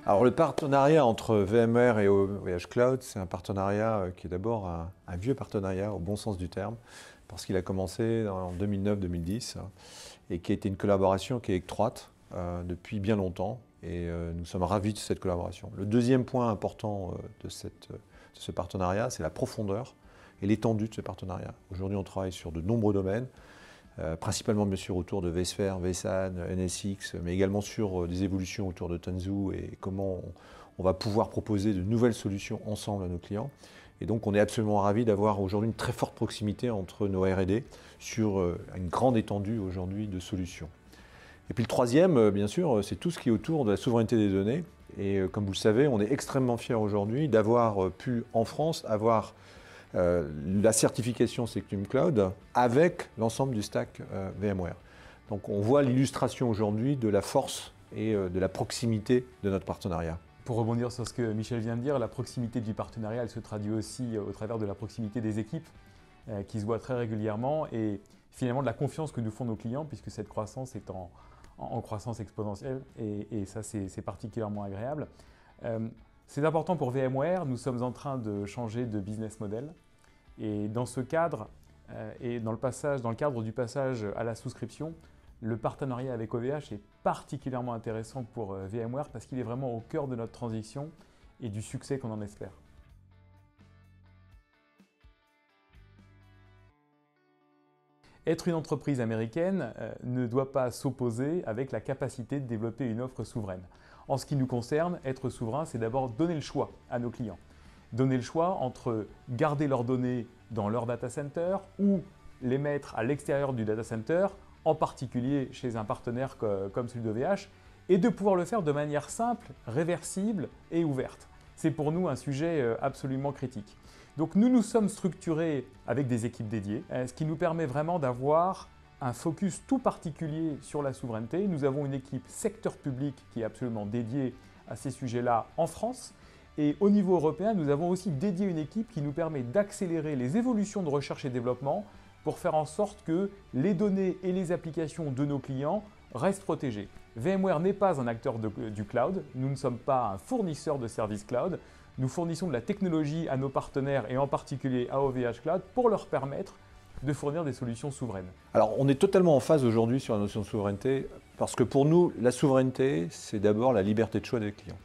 Alors le partenariat entre VMware et OVH Cloud, c'est un partenariat qui est d'abord un vieux partenariat au bon sens du terme, parce qu'il a commencé en 2009-2010 et qui a été une collaboration qui est étroite depuis bien longtemps et nous sommes ravis de cette collaboration. Le deuxième point important de ce partenariat, c'est la profondeur et l'étendue de ce partenariat. Aujourd'hui, on travaille sur de nombreux domaines, principalement bien sûr autour de vSphere, vSAN, NSX, mais également sur des évolutions autour de Tanzu et comment on va pouvoir proposer de nouvelles solutions ensemble à nos clients. Et donc on est absolument ravis d'avoir aujourd'hui une très forte proximité entre nos R&D sur une grande étendue aujourd'hui de solutions. Et puis le troisième, bien sûr, c'est tout ce qui est autour de la souveraineté des données. Et comme vous le savez, on est extrêmement fiers aujourd'hui d'avoir pu en France avoir la certification Sectum Cloud avec l'ensemble du stack VMware. Donc on voit l'illustration aujourd'hui de la force et de la proximité de notre partenariat. Pour rebondir sur ce que Michel vient de dire, la proximité du partenariat, elle se traduit aussi au travers de la proximité des équipes qui se voient très régulièrement et finalement de la confiance que nous font nos clients puisque cette croissance est en croissance exponentielle et ça c'est particulièrement agréable. C'est important pour VMware, nous sommes en train de changer de business model et dans ce cadre et dans le cadre du passage à la souscription, le partenariat avec OVH est particulièrement intéressant pour VMware parce qu'il est vraiment au cœur de notre transition et du succès qu'on en espère. Être une entreprise américaine ne doit pas s'opposer avec la capacité de développer une offre souveraine. En ce qui nous concerne, être souverain, c'est d'abord donner le choix à nos clients. Donner le choix entre garder leurs données dans leur data center ou les mettre à l'extérieur du data center, en particulier chez un partenaire comme celui d'OVH, et de pouvoir le faire de manière simple, réversible et ouverte. C'est pour nous un sujet absolument critique. Donc nous nous sommes structurés avec des équipes dédiées, ce qui nous permet vraiment d'avoir un focus tout particulier sur la souveraineté. Nous avons une équipe secteur public qui est absolument dédiée à ces sujets-là en France. Et au niveau européen, nous avons aussi dédié une équipe qui nous permet d'accélérer les évolutions de recherche et développement pour faire en sorte que les données et les applications de nos clients restent protégées. VMware n'est pas un acteur du cloud, nous ne sommes pas un fournisseur de services cloud. Nous fournissons de la technologie à nos partenaires et en particulier à OVH Cloud pour leur permettre de fournir des solutions souveraines. Alors on est totalement en phase aujourd'hui sur la notion de souveraineté parce que pour nous, la souveraineté, c'est d'abord la liberté de choix des clients.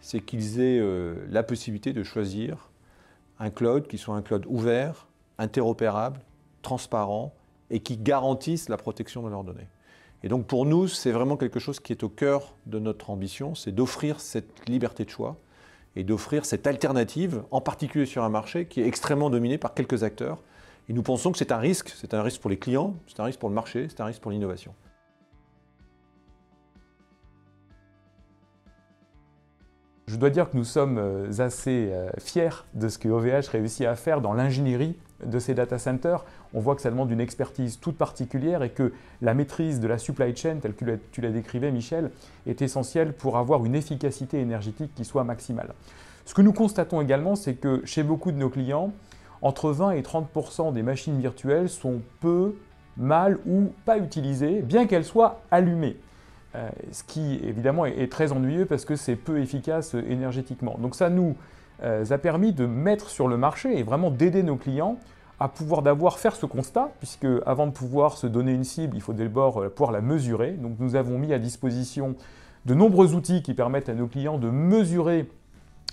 C'est qu'ils aient la possibilité de choisir un cloud qui soit un cloud ouvert, interopérable, transparent et qui garantisse la protection de leurs données. Et donc pour nous, c'est vraiment quelque chose qui est au cœur de notre ambition, c'est d'offrir cette liberté de choix et d'offrir cette alternative, en particulier sur un marché qui est extrêmement dominé par quelques acteurs. Et nous pensons que c'est un risque pour les clients, c'est un risque pour le marché, c'est un risque pour l'innovation. Je dois dire que nous sommes assez fiers de ce que OVH réussit à faire dans l'ingénierie de ces data centers. On voit que ça demande une expertise toute particulière et que la maîtrise de la supply chain, telle que tu la décrivais Michel, est essentielle pour avoir une efficacité énergétique qui soit maximale. Ce que nous constatons également, c'est que chez beaucoup de nos clients, entre 20 et 30% des machines virtuelles sont peu, mal ou pas utilisées, bien qu'elles soient allumées. Ce qui évidemment est très ennuyeux parce que c'est peu efficace énergétiquement. Donc ça nous a permis de mettre sur le marché et vraiment d'aider nos clients à pouvoir faire ce constat, puisque avant de pouvoir se donner une cible, il faut d'abord pouvoir la mesurer. Donc nous avons mis à disposition de nombreux outils qui permettent à nos clients de mesurer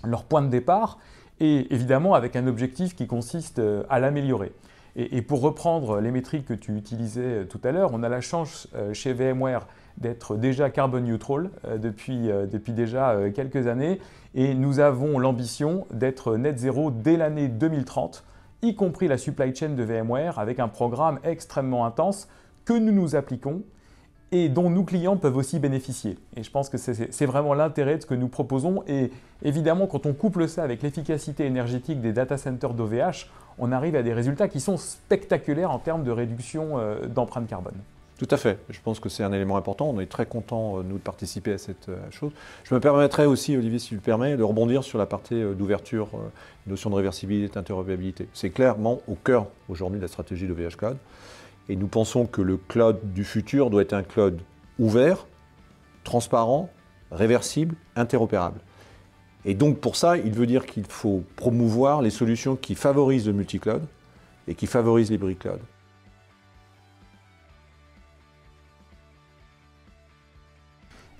leur point de départ et évidemment avec un objectif qui consiste à l'améliorer. Et pour reprendre les métriques que tu utilisais tout à l'heure, on a la chance chez VMware d'être déjà carbon neutral depuis déjà quelques années et nous avons l'ambition d'être net zéro dès l'année 2030, y compris la supply chain de VMware avec un programme extrêmement intense que nous nous appliquons et dont nos clients peuvent aussi bénéficier. Et je pense que c'est vraiment l'intérêt de ce que nous proposons et évidemment quand on couple ça avec l'efficacité énergétique des data centers d'OVH, on arrive à des résultats qui sont spectaculaires en termes de réduction d'empreinte carbone. Tout à fait. Je pense que c'est un élément important. On est très contents, nous, de participer à cette chose. Je me permettrais aussi, Olivier, si tu le permets, de rebondir sur la partie d'ouverture, notion de réversibilité, d'interopérabilité. C'est clairement au cœur, aujourd'hui, de la stratégie d'OVH Cloud. Et nous pensons que le cloud du futur doit être un cloud ouvert, transparent, réversible, interopérable. Et donc pour ça, il veut dire qu'il faut promouvoir les solutions qui favorisent le multi-cloud et qui favorisent l'hybrid cloud.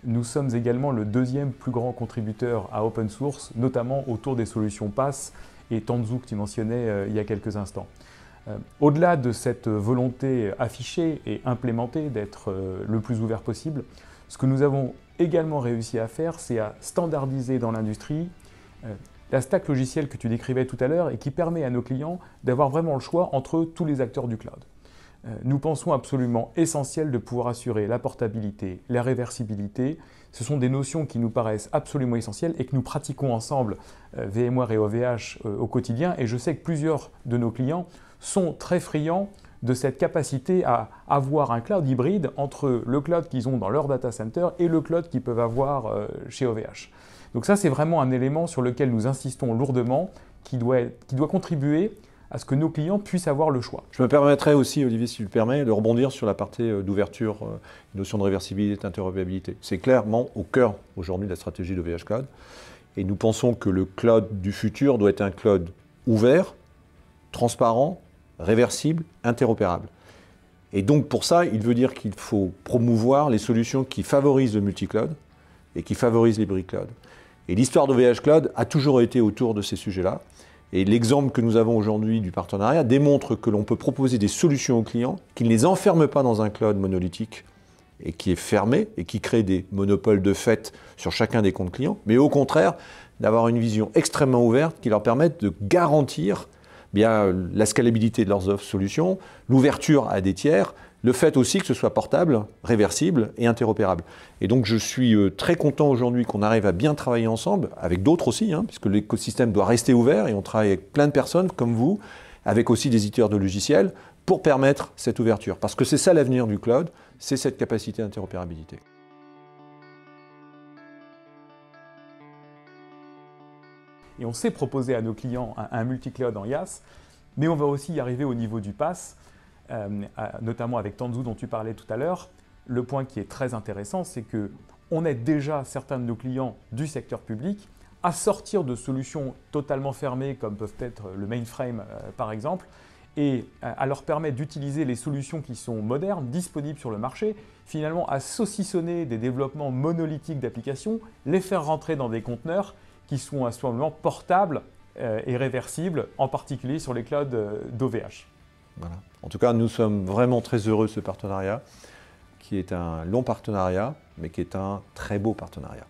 Nous sommes également le deuxième plus grand contributeur à open source, notamment autour des solutions PaaS et Tanzu que tu mentionnais il y a quelques instants. Au-delà de cette volonté affichée et implémentée d'être le plus ouvert possible, ce que nous avons également réussi à faire, c'est à standardiser dans l'industrie la stack logicielle que tu décrivais tout à l'heure et qui permet à nos clients d'avoir vraiment le choix entre tous les acteurs du cloud. Nous pensons absolument essentiel de pouvoir assurer la portabilité, la réversibilité. Ce sont des notions qui nous paraissent absolument essentielles et que nous pratiquons ensemble, VMware et OVH, au quotidien. Et je sais que plusieurs de nos clients sont très friands de cette capacité à avoir un cloud hybride entre le cloud qu'ils ont dans leur data center et le cloud qu'ils peuvent avoir chez OVH. Donc ça, c'est vraiment un élément sur lequel nous insistons lourdement, qui doit contribuer à ce que nos clients puissent avoir le choix. Je me permettrais aussi, Olivier, si tu le permets, de rebondir sur la partie d'ouverture, notion de réversibilité, d'interopérabilité. C'est clairement au cœur aujourd'hui de la stratégie d'OVH Cloud. Et nous pensons que le cloud du futur doit être un cloud ouvert, transparent, réversible, interopérable. Et donc pour ça, il veut dire qu'il faut promouvoir les solutions qui favorisent le multi-cloud et qui favorisent l'hybrid cloud. Et l'histoire d'OVH Cloud a toujours été autour de ces sujets-là. Et l'exemple que nous avons aujourd'hui du partenariat démontre que l'on peut proposer des solutions aux clients qui ne les enferment pas dans un cloud monolithique et qui est fermé et qui crée des monopoles de fait sur chacun des comptes clients, mais au contraire d'avoir une vision extrêmement ouverte qui leur permette de garantir bien la scalabilité de leurs offres solutions, l'ouverture à des tiers, le fait aussi que ce soit portable, réversible et interopérable. Et donc je suis très content aujourd'hui qu'on arrive à bien travailler ensemble, avec d'autres aussi, puisque l'écosystème doit rester ouvert et on travaille avec plein de personnes comme vous, avec aussi des éditeurs de logiciels, pour permettre cette ouverture. Parce que c'est ça l'avenir du cloud, c'est cette capacité d'interopérabilité. Et on sait proposer à nos clients un multi-cloud en IaaS, mais on va aussi y arriver au niveau du PaaS, notamment avec Tanzu dont tu parlais tout à l'heure. Le point qui est très intéressant, c'est qu'on aide déjà certains de nos clients du secteur public à sortir de solutions totalement fermées comme peuvent être le mainframe par exemple, et à leur permettre d'utiliser les solutions qui sont modernes, disponibles sur le marché, finalement à saucissonner des développements monolithiques d'applications, les faire rentrer dans des conteneurs qui sont à ce moment portables et réversibles, en particulier sur les clouds d'OVH. Voilà. En tout cas, nous sommes vraiment très heureux de ce partenariat, qui est un long partenariat, mais qui est un très beau partenariat.